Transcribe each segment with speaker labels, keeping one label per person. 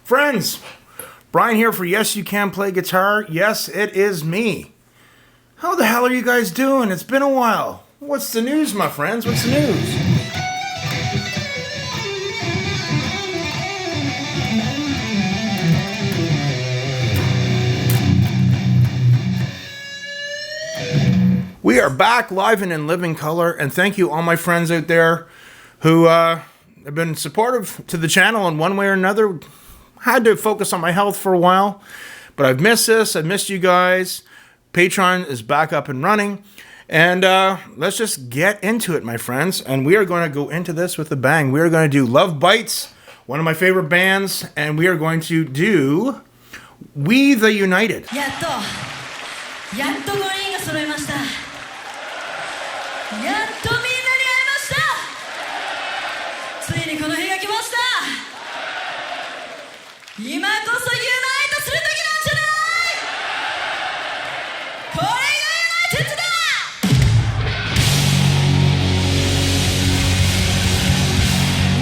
Speaker 1: Friends, Brian here for Yes You Can Play Guitar. Yes, it is me. How the hell are you guys doing? It's been a while. What's the news, my friends? What's the news? We are back live and in living color, and thank you all my friends out there who have been supportive to the channel in one way or another. Had to focus on my health for a while, but I've missed this. I've missed you guys. Patreon is back up and running, and let's just get into it, my friends. And we are going to go into this with a bang. We are going to do Lovebites, one of my favorite bands, and we are going to do We the United.
Speaker 2: やっと5人が揃いました。やっとみんなに会えました。ついにこの日が来ました。今こそユナイトする時なんじゃない？これがユナイテッドだ。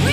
Speaker 2: We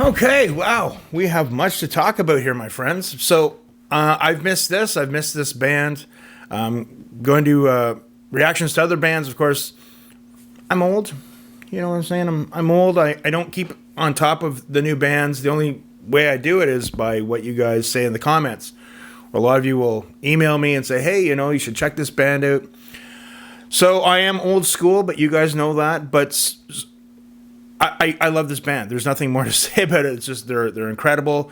Speaker 1: Okay, wow. We have much to talk about here, my friends. So I've missed this. I've missed this band. Going to reactions to other bands, of course. I'm old. You know what I'm saying? I'm old. I don't keep on top of the new bands. The only way I do it is by what you guys say in the comments. A lot of you will email me and say, hey, you should check this band out. So I am old school, but you guys know that. But I love this band. There's nothing more to say about it. It's just they're incredible.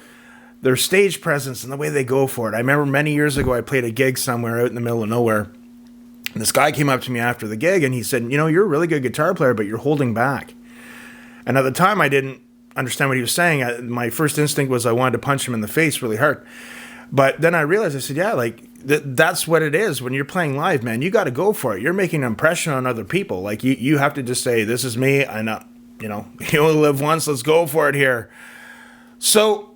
Speaker 1: Their stage presence and the way they go for it. I remember many years ago I played a gig somewhere out in the middle of nowhere. And this guy came up to me after the gig and he said, you're a really good guitar player, but you're holding back. And at the time I didn't understand what he was saying. My first instinct was I wanted to punch him in the face really hard. But then I realized, I said, yeah, like that's what it is. When you're playing live, man, you got to go for it. You're making an impression on other people. Like you have to just say, this is me. I know, you only live once. Let's go for it here. So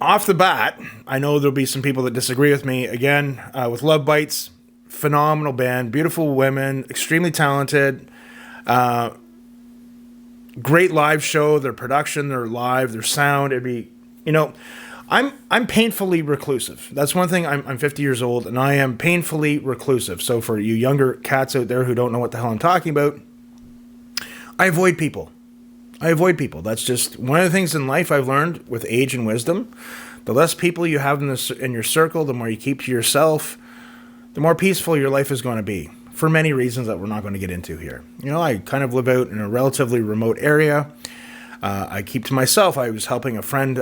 Speaker 1: off the bat, I know there'll be some people that disagree with me. Again, with Lovebites, phenomenal band, beautiful women, extremely talented, great live show. Their production, their live, their sound. It'd be, I'm painfully reclusive. That's one thing. I'm 50 years old, and I am painfully reclusive. So for you younger cats out there who don't know what the hell I'm talking about, I avoid people. That's just one of the things in life I've learned with age and wisdom. The less people you have in your circle, the more you keep to yourself, the more peaceful your life is going to be, for many reasons that we're not going to get into here. I kind of live out in a relatively remote area. I keep to myself. I was helping a friend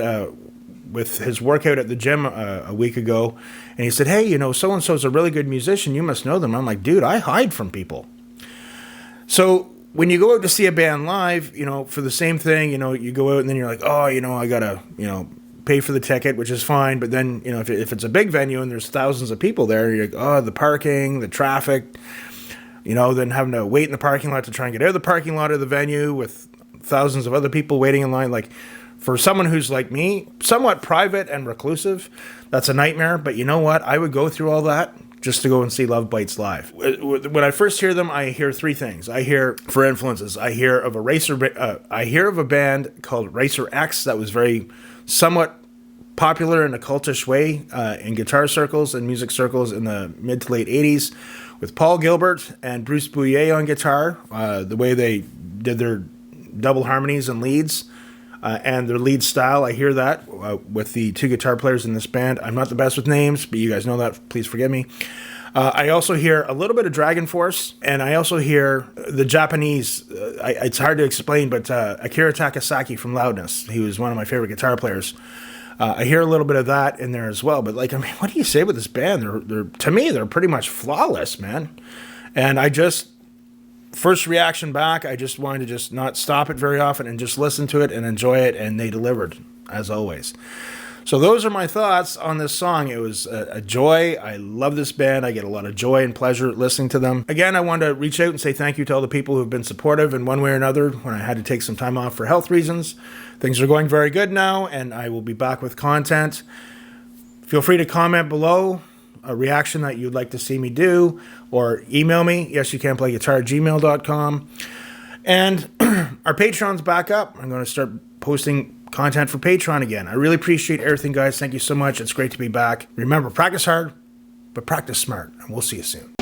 Speaker 1: with his workout at the gym a week ago, and he said, hey, so-and-so is a really good musician. You must know them. I'm like, dude, I hide from people. So when you go out to see a band live, for the same thing, you go out and then you're like, oh, I got to, pay for the ticket, which is fine. But then, if it's a big venue and there's thousands of people there, you're like, oh, the parking, the traffic, then having to wait in the parking lot to try and get out of the parking lot of the venue with thousands of other people waiting in line. Like, for someone who's like me, somewhat private and reclusive, that's a nightmare. But you know what? I would go through all that just to go and see Lovebites live. When I first hear them, I hear three things. I hear, for influences, I hear of a band called Racer X that was very somewhat popular in a cultish way in guitar circles and music circles in the mid to late 80s with Paul Gilbert and Bruce Bouillet on guitar, the way they did their double harmonies and leads. And their lead style, I hear that with the two guitar players in this band. I'm not the best with names, but you guys know that. Please forgive me. I also hear a little bit of Dragon Force, and I also hear the Japanese. It's hard to explain, but Akira Takasaki from Loudness. He was one of my favorite guitar players. I hear a little bit of that in there as well. But what do you say with this band? They're to me, they're pretty much flawless, man. And first reaction back, I just wanted to just not stop it very often and just listen to it and enjoy it, and they delivered, as always. So those are my thoughts on this song. It was a joy. I love this band. I get a lot of joy and pleasure listening to them. Again, I want to reach out and say thank you to all the people who have been supportive in one way or another when I had to take some time off for health reasons. Things are going very good now, and I will be back with content. Feel free to comment below a reaction that you'd like to see me do, or email me, yesyoucanplayguitar@gmail.com. And our Patreon's back up. I'm going to start posting content for Patreon again. I really appreciate everything, guys. Thank you so much. It's great to be back. Remember, practice hard, but practice smart, and we'll see you soon.